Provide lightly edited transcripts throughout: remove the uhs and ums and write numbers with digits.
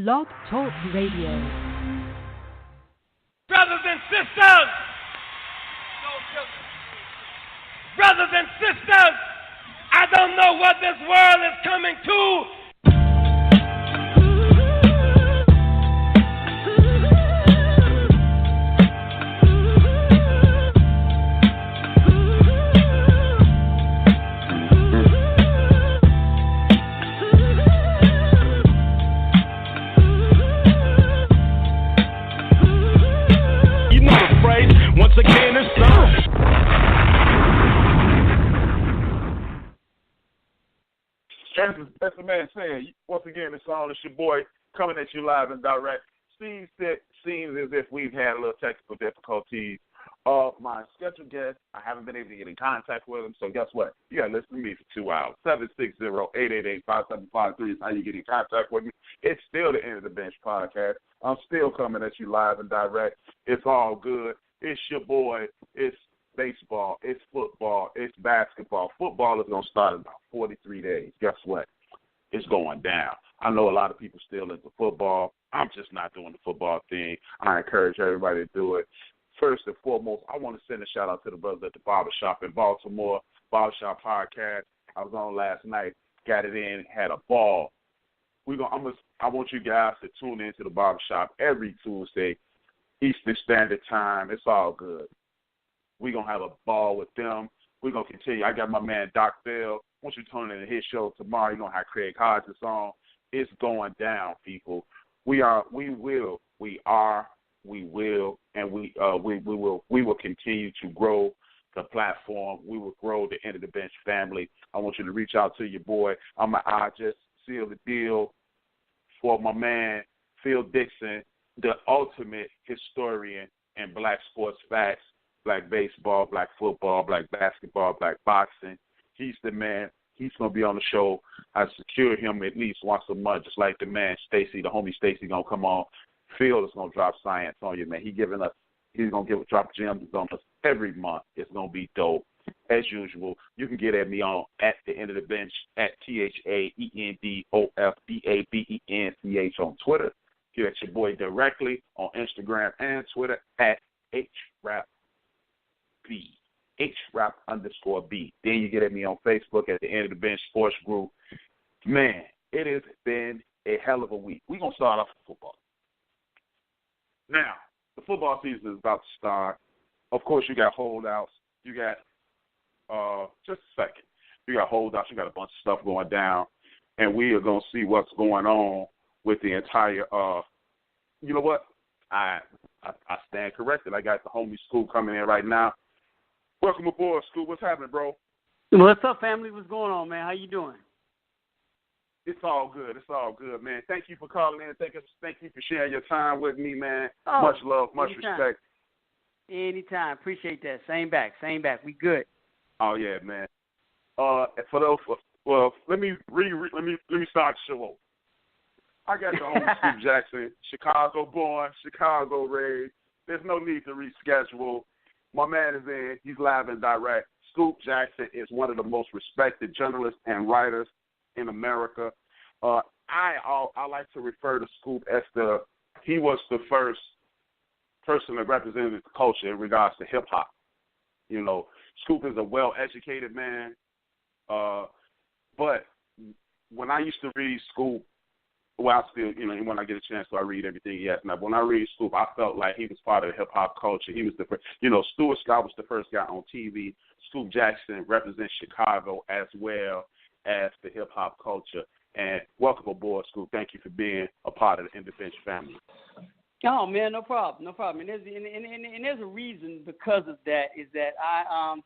Blog Talk Radio. Brothers and sisters, brothers and sisters, I don't know what this world is coming to. Once again, it's time. As the man said, once again, it's on. It's your boy coming at you live and direct. Seems as if we've had a little technical difficulties. My scheduled guest, I haven't been able to get in contact with him, so guess what? You got to listen to me for 2 hours. 760-888-5753 is how you get in contact with me. It's still the End of the Bench podcast. I'm still coming at you live and direct. It's all good. It's your boy. It's baseball. It's football. It's basketball. Football is going to start in about 43 days. Guess what? It's going down. I know a lot of people still into football. I'm just not doing the football thing. I encourage everybody to do it. First and foremost, I want to send a shout-out to the brothers at the Barbershop in Baltimore, Barbershop Podcast. I was on last night, got it in, had a ball. I want you guys to tune into the Barbershop every Tuesday, Eastern Standard Time. It's all good. We're going to have a ball with them. We're going to continue. I got my man, Doc Bell. Once you tune in to his show tomorrow, you're going to have Craig Hodges on. It's going down, people. We will, and we will continue to grow the platform. We will grow the End of the Bench family. I want you to reach out to your boy. I just seal the deal for my man, Phil Dixon, the ultimate historian in black sports facts, black baseball, black football, black basketball, black boxing. He's the man. He's going to be on the show. I secured him at least once a month, just like the man, Stacy, the homie Stacy, going to come on. Phil is going to drop science on you, man. He's going to drop gems on us every month. It's going to be dope. As usual, you can get at me on at the End of the Bench at THAENDOFBABENCH on Twitter. Get at your boy directly on Instagram and Twitter at HRAPB, HRAP_B. Then you get at me on Facebook at the End of the Bench Sports Group. Man, it has been a hell of a week. We're going to start off with football. Now, the football season is about to start. Of course, you got holdouts. You got, just a second. You got holdouts. You got a bunch of stuff going down. And we are going to see what's going on with the entire, you know what? I stand corrected. I got the homie Scoop coming in right now. Welcome aboard, Scoop. What's happening, bro? What's up, family? What's going on, man? How you doing? It's all good. It's all good, man. Thank you for calling in. Thank you for sharing your time with me, man. Much love, much respect. Anytime. Appreciate that. Same back. We good. Oh yeah, man. For those, well, let me start the show over. I got the homie Scoop Jackson, Chicago born, Chicago raised. There's no need to reschedule. My man is in. He's live and direct. Scoop Jackson is one of the most respected journalists and writers in America. I like to refer to Scoop as he was the first person that represented the culture in regards to hip-hop. You know, Scoop is a well-educated man, but when I used to read Scoop, well, I still, when I get a chance, so I read everything he has. Now, when I read Scoop, I felt like he was part of the hip-hop culture. He was the first, Stuart Scott was the first guy on TV. Scoop Jackson represents Chicago as well as the hip-hop culture. And welcome aboard, Scoop. Thank you for being a part of the End of the Bench family. Oh, man, no problem. And there's a reason because of that is that I,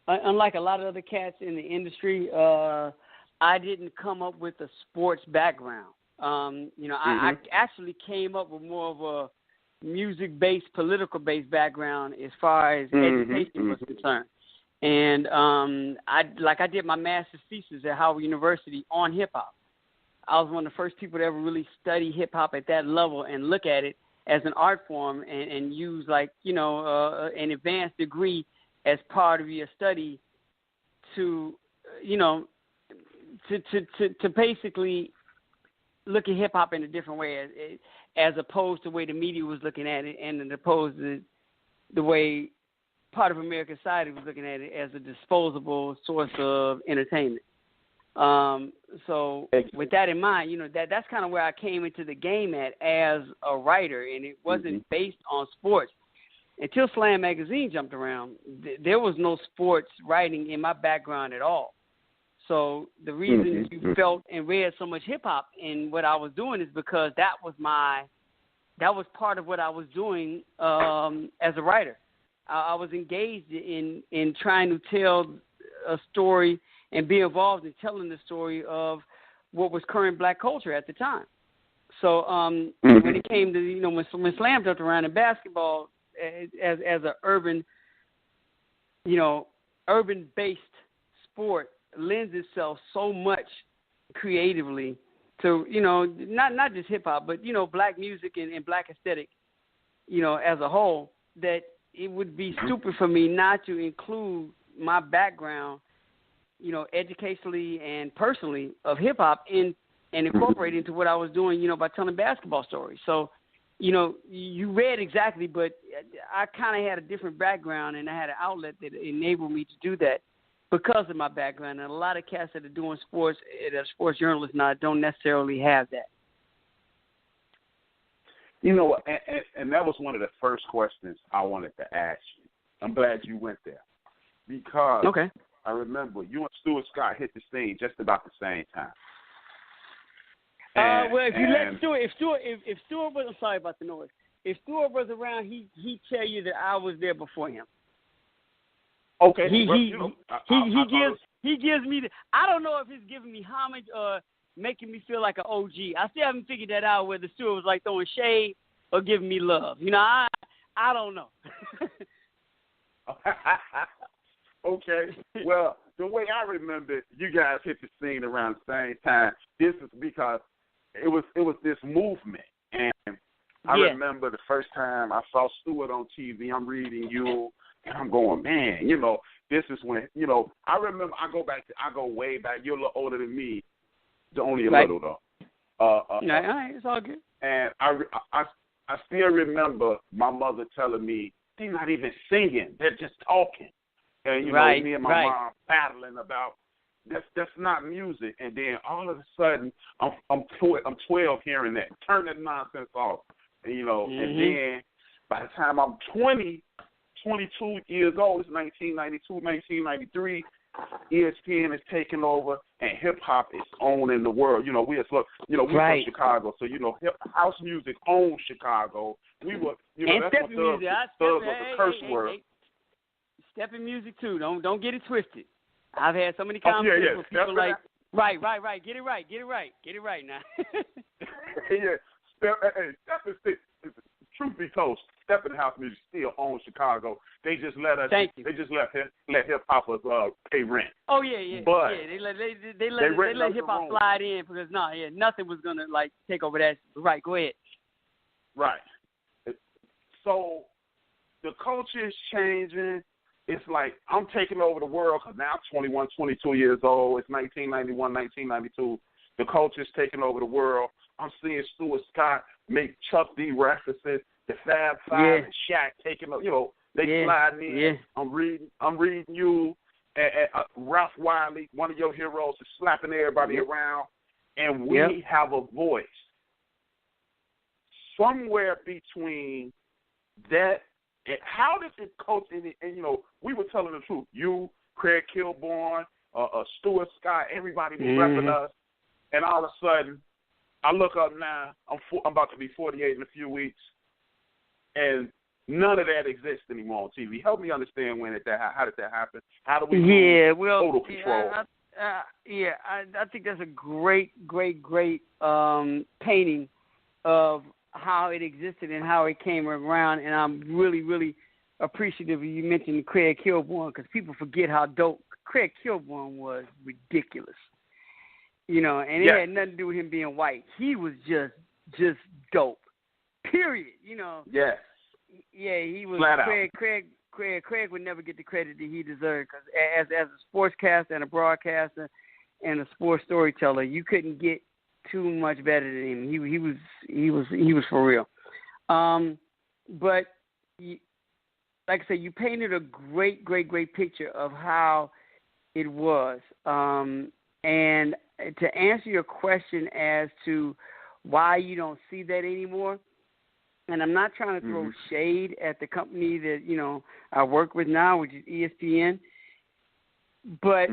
unlike a lot of other cats in the industry, I didn't come up with a sports background. I actually came up with more of a music-based, political-based background as far as education was concerned. And I did my master's thesis at Howard University on hip-hop. I was one of the first people to ever really study hip-hop at that level and look at it as an art form and use an advanced degree as part of your study to basically look at hip hop in a different way, as opposed to the way the media was looking at it, and as opposed to the way part of American society was looking at it as a disposable source of entertainment. So with that in mind, that's kind of where I came into the game at as a writer, and it wasn't based on sports. Until Slam Magazine jumped around, there was no sports writing in my background at all. So the reason you felt and read so much hip hop in what I was doing is because that was part of what I was doing as a writer. I was engaged in trying to tell a story and be involved in telling the story of what was current black culture at the time. So when it came to, when Slam jumped around in basketball as an urban-based sport lends itself so much creatively to, not just hip-hop, but, black music and black aesthetic, as a whole, that it would be stupid for me not to include my background, educationally and personally of hip-hop and incorporate into what I was doing, by telling basketball stories. So, you read exactly, but I kind of had a different background, and I had an outlet that enabled me to do that because of my background. And a lot of cats that are doing sports, that are sports journalists now, don't necessarily have that. And that was one of the first questions I wanted to ask you. I'm glad you went there because I remember you and Stuart Scott hit the scene just about the same time. If Stuart was, I'm sorry about the noise. If Stuart was around, he'd tell you that I was there before him. Okay. He gives me I don't know if he's giving me homage or making me feel like an OG. I still haven't figured that out, whether Stuart was like throwing shade or giving me love. I don't know. Okay. Well, the way I remember you guys hit the scene around the same time, this is because it was this movement. And I remember the first time I saw Stuart on TV, I'm reading you, and I'm going, man, this is when, I remember I go way back. You're a little older than me, only a little though. It's all good. And I still remember my mother telling me, they're not even singing, they're just talking. And, me and my mom battling about, that's not music. And then all of a sudden, I'm 12 hearing that. Turn that nonsense off. And, and then by the time I'm 22 years old, it's 1992, 1993, ESPN is taking over, and hip-hop is owning the world. We're from Chicago, so, house music owns Chicago. We were, and that's what thugs was a curse word. Stepping music, too. Don't get it twisted. I've had so many conversations with people like, right. Get it right now. Truth be told, Stepping House music still owns Chicago. They just let us. They just let hip hoppers pay rent. Oh yeah. But they let hip hop slide in because nothing was gonna take over that. Right, go ahead. Right. So the culture is changing. It's like I'm taking over the world because now I'm 21, 22 years old. It's 1991, 1992. The culture is taking over the world. I'm seeing Stuart Scott make Chuck D references, the Fab Five and Shaq taking up. They sliding in. Yeah. I'm reading you. And Ralph Wiley, one of your heroes, is slapping everybody around, and we have a voice. Somewhere between that. And how did it coach? And we were telling the truth. You, Craig Kilborn, Stuart Scott, everybody was repping us. And all of a sudden, I look up now. I'm about to be 48 in a few weeks, and none of that exists anymore on TV. Help me understand how did that happen? How do we total control? I think that's a great painting of how it existed and how it came around, and I'm really, really appreciative you mentioned Craig Kilborn because people forget how dope Craig Kilborn was. Ridiculous, and it had nothing to do with him being white. He was just dope. Period. Yes. Yeah, he was. Flat Craig would never get the credit that he deserved because as a sportscaster and a broadcaster and a sports storyteller, you couldn't get too much better than him. He was for real. But like I said, you painted a great picture of how it was. And to answer your question as to why you don't see that anymore, and I'm not trying to throw shade at the company that, you know, I work with now, which is ESPN, but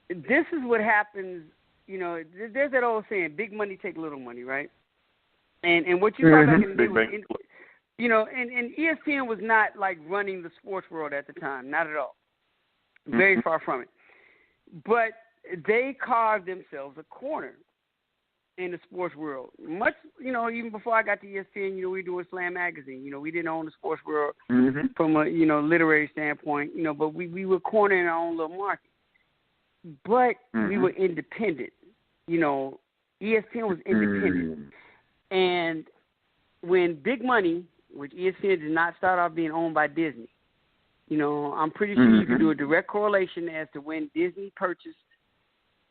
this is what happens. You know, there's that old saying, big money take little money, right? And what you talk about, you know, and ESPN was not like running the sports world at the time, not at all. Very far from it. But they carved themselves a corner in the sports world. Much, you know, even before I got to ESPN, you know, we were doing Slam Magazine. You know, we didn't own the sports world from a, you know, literary standpoint, you know, but we were cornering our own little market. But we were independent. You know, ESPN was independent. And when big money, which ESPN did not start off being owned by Disney, you know, I'm pretty sure you can do a direct correlation as to when Disney purchased,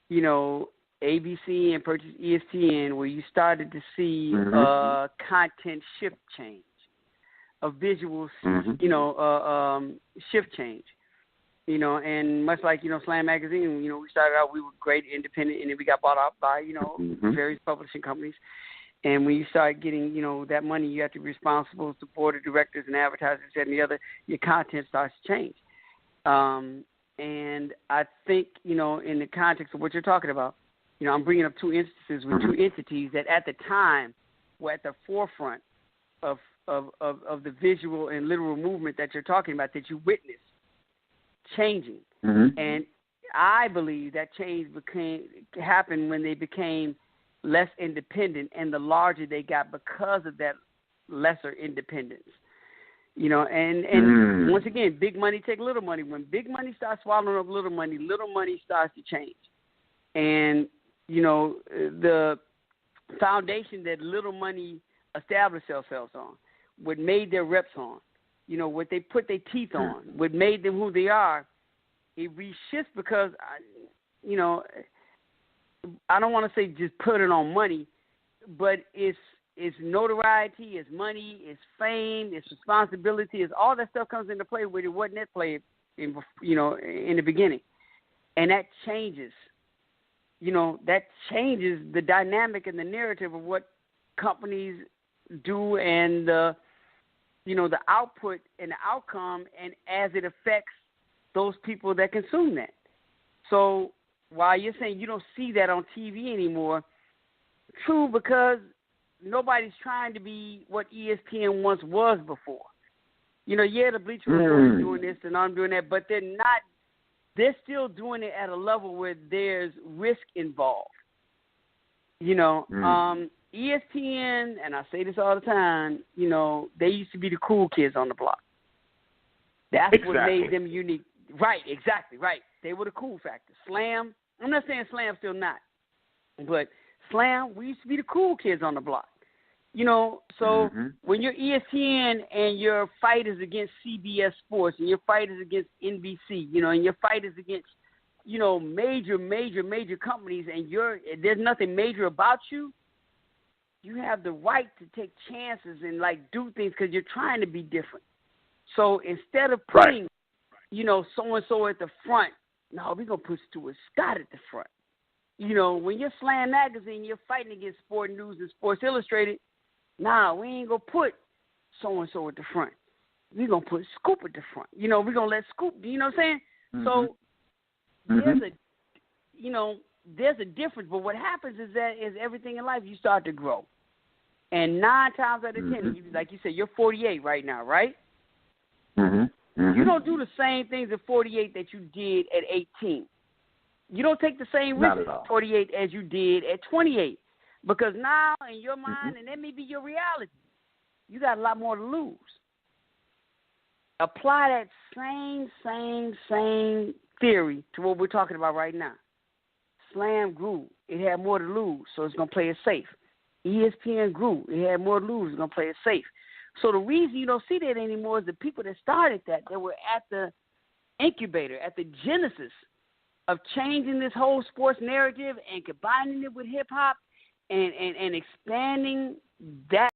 you know, ABC and purchased ESPN, where you started to see content shift change, a visual, you know, shift change. You know, and much like, you know, Slam Magazine, you know, we started out, we were great, independent, and then we got bought out by, you know, various publishing companies. And when you start getting, you know, that money, you have to be responsible to board of directors and advertisers and the other, your content starts to change. And I think, you know, in the context of what you're talking about, you know, I'm bringing up two instances with two entities that at the time were at the forefront of the visual and literal movement that you're talking about, that you witnessed changing. And I believe that change happened when they became less independent, and the larger they got because of that lesser independence. You know, and once again, big money take little money. When big money starts swallowing up little money starts to change. And, you know, the foundation that little money established themselves on, what made their reps on, you know, what they put their teeth on, what made them who they are, it reshifts because, you know, I don't want to say just put it on money, but it's notoriety, it's money, it's fame, it's responsibility, it's all that stuff comes into play where it wasn't at play, in, you know, in the beginning. And that changes. You know, that changes the dynamic and the narrative of what companies do and you know, the output and the outcome, and as it affects those people that consume that. So while you're saying you don't see that on TV anymore, true, because nobody's trying to be what ESPN once was before. You know, yeah, the Bleacher Report is doing this and I'm doing that, but they're not. They're still doing it at a level where there's risk involved. You know, ESPN, and I say this all the time, you know, they used to be the cool kids on the block. That's what made them unique. Right, exactly, right. They were the cool factor. Slam, I'm not saying Slam's still not, but Slam, we used to be the cool kids on the block. You know, so when you're ESPN and your fight is against CBS Sports and your fight is against NBC, you know, and your fight is against, you know, major companies, and there's nothing major about you, you have the right to take chances and, like, do things because you're trying to be different. So instead of putting, you know, so-and-so at the front, no, we're going to put Stuart Scott at the front. You know, when you're Slam Magazine, you're fighting against Sport News and Sports Illustrated, nah, we ain't going to put so-and-so at the front. We're going to put Scoop at the front. You know, we're going to let Scoop, you know what I'm saying? So there's a difference. But what happens is that is everything in life, you start to grow. And 9 times out of 10, like you said, you're 48 right now, right? You don't do the same things at 48 that you did at 18. You don't take the same risks at 48 as you did at 28. Because now, in your mind, and that may be your reality, you got a lot more to lose. Apply that same theory to what we're talking about right now. Slam grew. It had more to lose, so it's going to play it safe. ESPN grew. It had more to lose. It's going to play it safe. So the reason you don't see that anymore is the people that started that were at the incubator, at the genesis of changing this whole sports narrative and combining it with hip-hop and expanding that